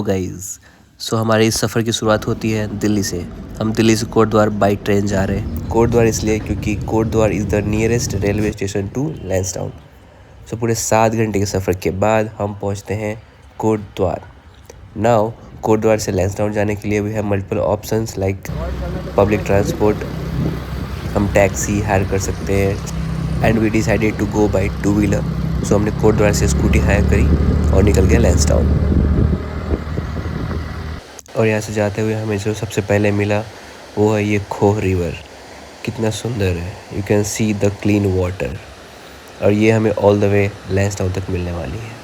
Guys, सो हमारे इस सफ़र की शुरुआत होती है दिल्ली से। हम दिल्ली से कोटद्वार बाई ट्रेन जा रहे हैं। कोटद्वार इसलिए क्योंकि Kotdwar is the nearest railway station to Lansdowne. So पूरे 7 घंटे के सफ़र के बाद हम पहुंचते हैं कोटद्वार। नाउ कोटद्वार से लैंसडाउन जाने के लिए we have multiple options like public transport, हम टैक्सी हायर कर सकते हैं and we decided to go by 2 wheeler. So हमने कोटद्वार से स्कूटी हायर करी और निकल गया लैंसडाउन। और यहाँ से जाते हुए हमें जो सबसे पहले मिला वो है ये खोह रिवर। कितना सुंदर है, you can see the clean water. और ये हमें ऑल द वे लैंसडाउन तक मिलने वाली है।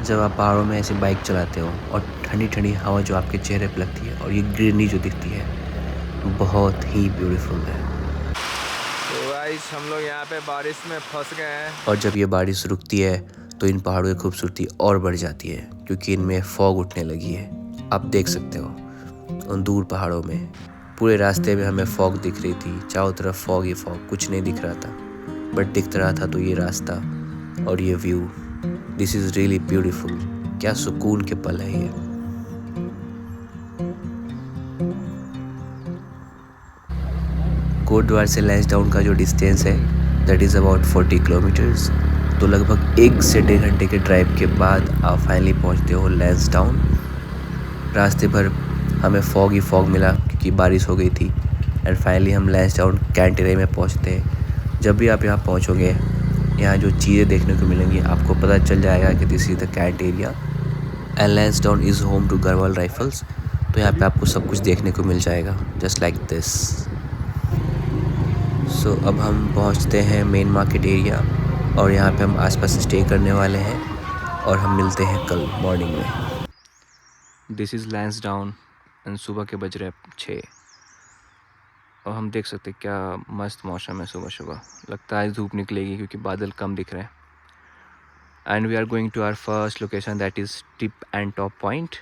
जब आप पहाड़ों में ऐसे बाइक चलाते हो और ठंडी ठंडी हवा जो आपके चेहरे पर लगती है और ये ग्रीनरी जो दिखती है, बहुत ही ब्यूटीफुल है। तो गाइस हम लोग यहाँ पे बारिश में फंस गए हैं। और जब ये बारिश रुकती है तो इन पहाड़ों की खूबसूरती और बढ़ जाती है क्योंकि इनमें फॉग उठने लगी है। आप देख सकते हो उन दूर पहाड़ों में पूरे रास्ते में हमें फॉग दिख रही थी। चारों तरफ फॉग ही फॉग, कुछ नहीं दिख रहा था, बट दिख रहा था तो ये रास्ता और ये view. This is really beautiful. क्या सुकून के पल है ये। कोटद्वार से लैंसडाउन का जो डिस्टेंस है दैट इज़ अबाउट 40 किलोमीटर्स। तो लगभग 1 से 1.5 घंटे के ड्राइव के बाद आप फाइनली पहुंचते हो लैंसडाउन। रास्ते भर हमें फॉग ही फॉग मिला क्योंकि बारिश हो गई थी एंड फाइनली हम लैंसडाउन कैंट एरिया में पहुंचते हैं। जब भी आप यहाँ पहुंचोगे, यहाँ जो चीज़ें देखने को मिलेंगी आपको पता चल जाएगा कि this is the cantt area and Lansdowne is home to Garhwal rifles. तो यहाँ पे आपको सब कुछ देखने को मिल जाएगा जस्ट लाइक दिस। सो अब हम पहुँचते हैं मेन मार्केट एरिया और यहाँ पे हम आसपास स्टे करने वाले हैं और हम मिलते हैं कल मॉर्निंग में। दिस इज़ लैंसडाउन एंड सुबह के बज रहे 6 और हम देख सकते हैं क्या मस्त मौसम है। सुबह सुबह लगता है धूप निकलेगी क्योंकि बादल कम दिख रहे हैं। And we are going to our first location that is tip and top point.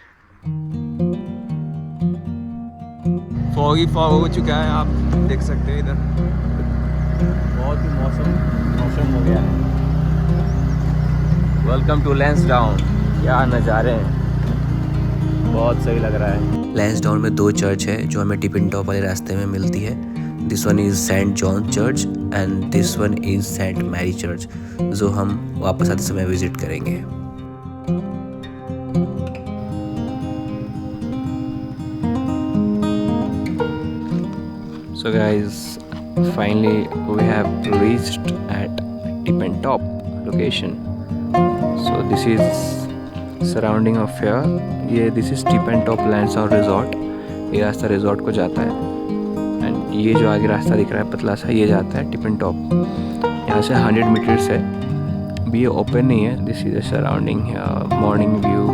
Fog ही फॉग हो चुका है, आप देख सकते हैं इधर बहुत ही मौसम हो गया है। Welcome to Lansdowne. क्या नज़ारे हैं, बहुत सही लग रहा है। लैंसडाउन में 2 चर्च है जो हमें टिप एंड टॉप वाले रास्ते में मिलती है। This one is Saint John church and this one is Saint Mary church, जो हम वापस आते समय विजिट करेंगे। So guys, finally we have reached at Tip and Top location. So this is surrounding of here. ये this is Tip and Top Lansdowne Resort. ये रास्ता resort को जाता है एंड ये जो आगे रास्ता दिख रहा है पतला सा, ये जाता है टिप एंड टॉप। यहाँ से 100 मीटर्स है। अभी ये ओपन नहीं है। This is the surrounding morning view.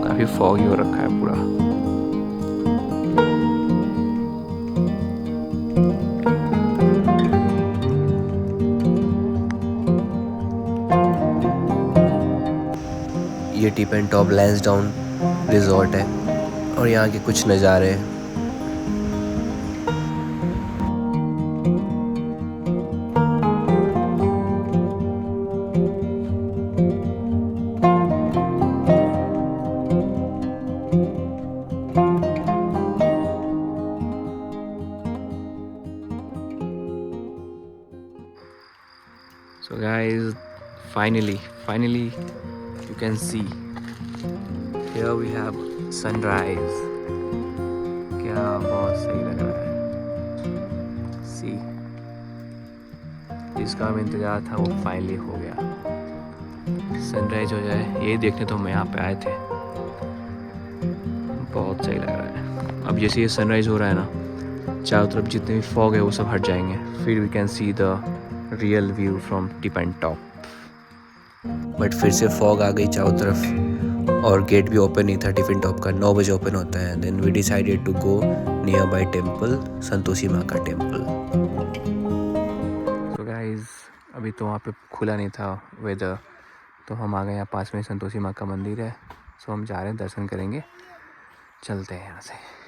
काफ़ी फॉगी हो रखा है पूरा। ये tip and top Lansdowne resort है और यहाँ के कुछ नज़ारे हैं। So guys, finally you can see here we have sunrise. क्या बहुत सही लग रहा है। See, जिसका हमें इंतजार था वो फाइनली हो गया। सनराइज हो जाए यही देखने तो हम यहाँ पे आए थे। बहुत सही लग रहा है। अब जैसे ये सनराइज हो रहा है ना, चारों तरफ जितने भी फॉग है वो सब हट जाएंगे, फिर we can see the real view from tip and top. But फिर से फॉग आ गई चारों तरफ और गेट भी ओपन नहीं था। टिप एंड टॉप का 9 बजे ओपन होता है। Then we decided to go nearby temple, Santoshi Maa का टेम्पल। तो गाइज अभी तो वहाँ पे खुला नहीं था वेदर, तो हम आ गए यहाँ पास में संतोषी माँ का मंदिर है। सो हम जा रहे हैं, दर्शन करेंगे, चलते हैं यहाँ से।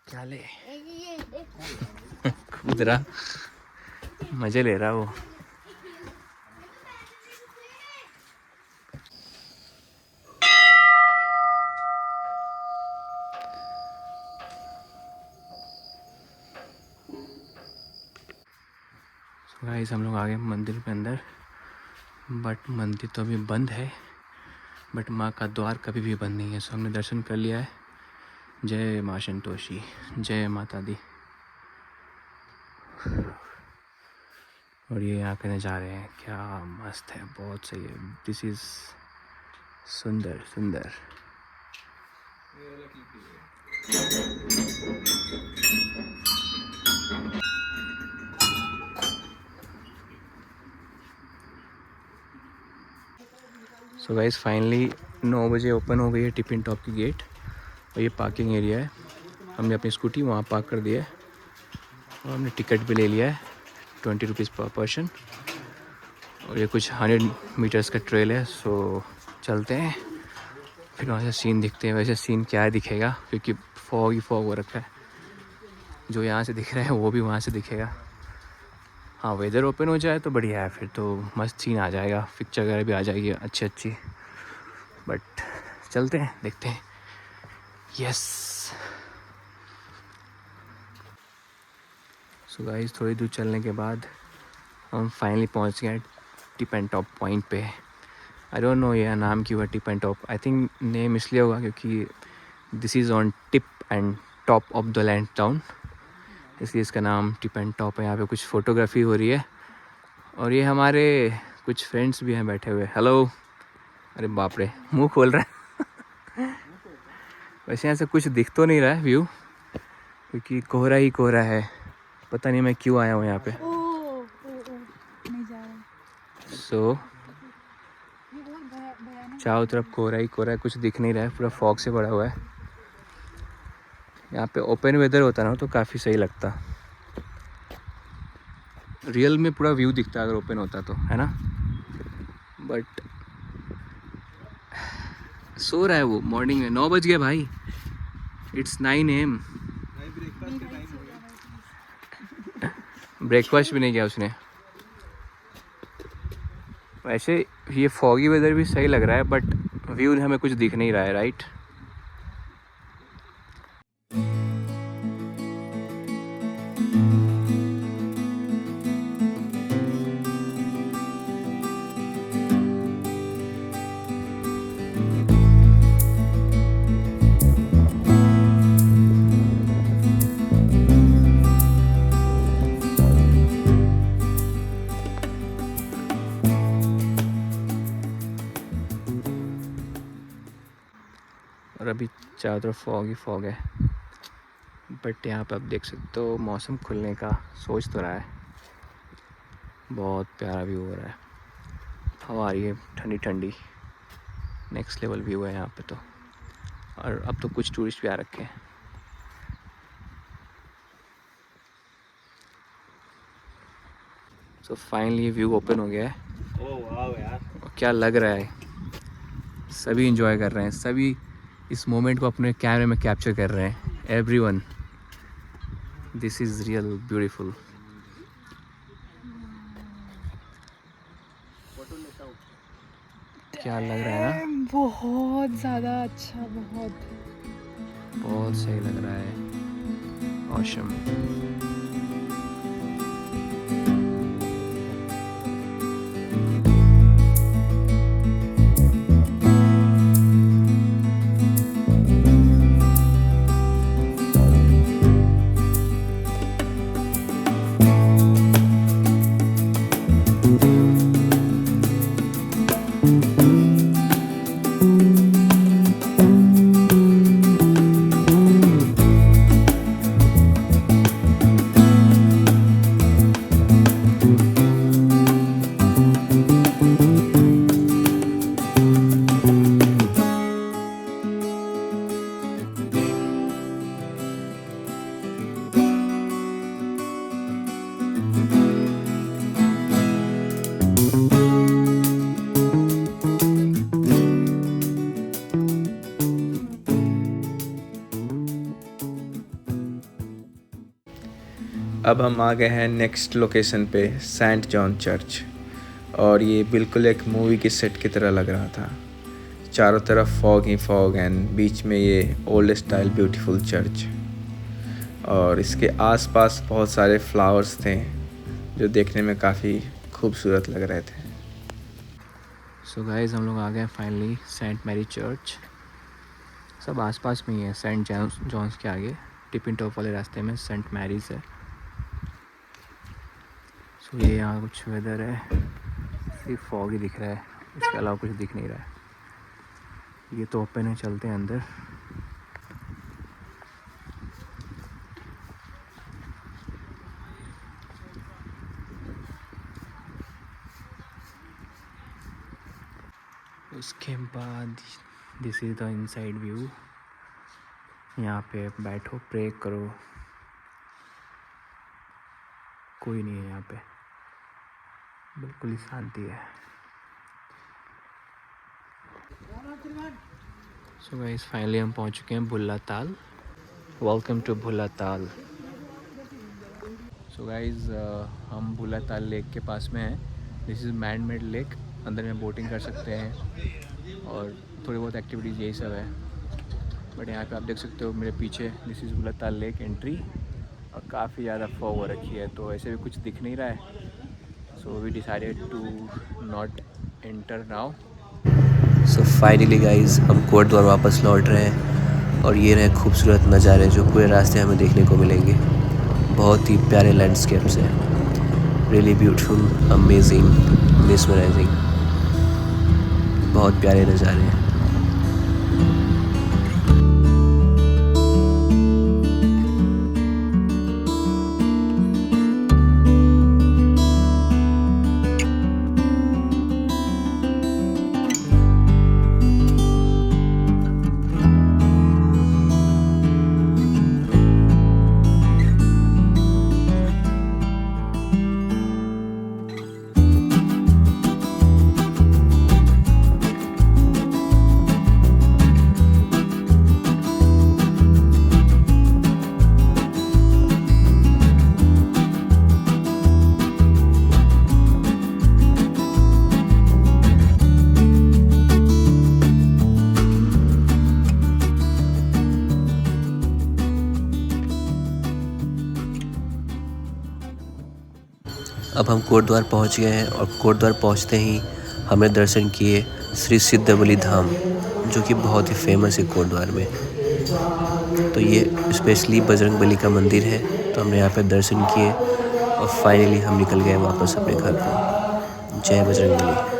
क्या ले? कूद रहा, मजे ले रहा वो। गाइस हम लोग आ गए मंदिर के अंदर, बट मंदिर तो अभी बंद है, बट माँ का द्वार कभी भी बंद नहीं है। सो हमने दर्शन कर लिया है। जय माँ संतोषी, जय माता दी। और ये यहाँ के नज़ारे हैं, क्या मस्त है, बहुत सही है। दिस इज़ सुंदर सुंदर। सो गाइस फाइनली 9 बजे ओपन हो गई है टिफिन टॉप की गेट, और ये पार्किंग एरिया है। हमने अपनी स्कूटी वहाँ पार्क कर दिया है, और हमने टिकट भी ले लिया है 20 रुपीज़ पर पर्सन। और ये कुछ 100 मीटर्स का ट्रेल है। सो चलते हैं, फिर वहाँ से सीन दिखते हैं। वैसे सीन क्या दिखेगा, क्योंकि फॉग ही फॉग हो रखा है। जो यहाँ से दिख रहा है वो भी वहाँ से दिखेगा। हाँ, वेदर ओपन हो जाए तो बढ़िया है, फिर तो मस्त सीन आ जाएगा, पिक्चर वगैरह भी आ जाएगी अच्छी अच्छी। बट चलते हैं, देखते हैं। यस। सो गाइस थोड़ी दूर चलने के बाद हम फाइनली पहुंच गए टिप एंड टॉप पॉइंट पे। आई डोंट नो यह नाम क्यों है tip and top. I think name इसलिए होगा क्योंकि this is on tip and top of the land town, इसलिए इसका नाम टिप एंड टॉप है। यहाँ पे कुछ फ़ोटोग्राफी हो रही है, और ये हमारे कुछ फ्रेंड्स भी हैं बैठे हुए। हेलो। अरे बाप रे, मुंह खोल रहा है। वैसे यहाँ से कुछ दिख तो नहीं रहा है व्यू, क्योंकि कोहरा ही कोहरा है। पता नहीं मैं क्यों आया हूँ यहाँ पे। सो चारों तरफ कोहरा ही कोहरा है, कुछ दिख नहीं रहा है, पूरा फॉग से भरा हुआ है। यहाँ पे ओपन वेदर होता ना तो काफ़ी सही लगता, रियल में पूरा व्यू दिखता अगर ओपन होता तो, है ना। बट सो रहा है वो। मॉर्निंग में 9 बज गया भाई, इट्स 9 AM। ब्रेकफास्ट भी नहीं किया उसने। वैसे ये फॉगी वेदर भी सही लग रहा है, बट व्यू हमें कुछ दिख नहीं रहा है, राइट। और अभी चारों तरफ फॉग ही फॉग है, बट यहाँ पे आप देख सकते हो मौसम खुलने का सोच तो रहा है। बहुत प्यारा व्यू हो रहा है, हवा आ रही है ठंडी ठंडी, नेक्स्ट लेवल व्यू है यहाँ पे तो। और अब तो कुछ टूरिस्ट भी आ रखे हैं। सो फाइनली व्यू ओपन हो गया है। ओह वाह यार, और क्या लग रहा है। सभी इंजॉय कर रहे हैं, सभी इस मोमेंट को अपने कैमरे में कैप्चर कर रहे हैं। Everyone, this is real beautiful. क्या लग रहा है ना, बहुत ज़्यादा अच्छा, बहुत सही लग रहा है। ऑसम। अब हम आ गए हैं नेक्स्ट लोकेशन पे, सेंट जॉन चर्च। और ये बिल्कुल एक मूवी की सेट की तरह लग रहा था। चारों तरफ फॉग ही फॉग एंड बीच में ये ओल्ड स्टाइल ब्यूटीफुल चर्च। और इसके आसपास बहुत सारे फ्लावर्स थे जो देखने में काफ़ी खूबसूरत लग रहे थे। सो गाइस हम लोग आ गए फाइनली सेंट मैरी चर्च। सब आसपास में ही है, सेंट जॉन्स के आगे टिपिन टॉप वाले रास्ते में सेंट मैरीज है। सो ये यहाँ कुछ वेदर है, सिर्फ फॉग ही दिख रहा है, इसके अलावा कुछ दिख नहीं रहा है। ये तो ओपन है, चलते हैं अंदर। उसके बाद this is the inside view. यहाँ पे बैठो, प्रे करो, कोई नहीं है यहाँ पे, बिल्कुल ही शांति है। सो गाइस फाइनली हम पहुँच चुके हैं भुल्ला ताल। वेलकम टू भुल्ला ताल। सो गाइस हम भुल्ला ताल लेक के पास में हैं। This is man made lake, अंदर में बोटिंग कर सकते हैं और थोड़ी बहुत एक्टिविटीज़ यही सब है। बट यहाँ पे आप देख सकते हो मेरे पीछे, दिस इज़ भुल्ला ताल लेक एंट्री, और काफ़ी ज़्यादा फॉग हो रखी है तो ऐसे भी कुछ दिख नहीं रहा है। So we decided to not enter now. So finally guys हम कोट द्वार वापस लौट रहे हैं और ये रहे खूबसूरत नज़ारे जो पूरे रास्ते हमें देखने को मिलेंगे। बहुत ही प्यारे लैंडस्केप्स हैं, रियली ब्यूटीफुल, अमेजिंग, मिसमराइजिंग, बहुत प्यारे नज़ारे हैं। अब हम कोट द्वार पहुँच गए हैं और कोट द्वार पहुँचते ही हमने दर्शन किए श्री सिद्धबली धाम, जो कि बहुत ही फेमस है कोट द्वार में। तो ये स्पेशली बजरंग बली का मंदिर है, तो हमने यहाँ पे दर्शन किए और फाइनली हम निकल गए वापस अपने घर को। जय बजरंग बली।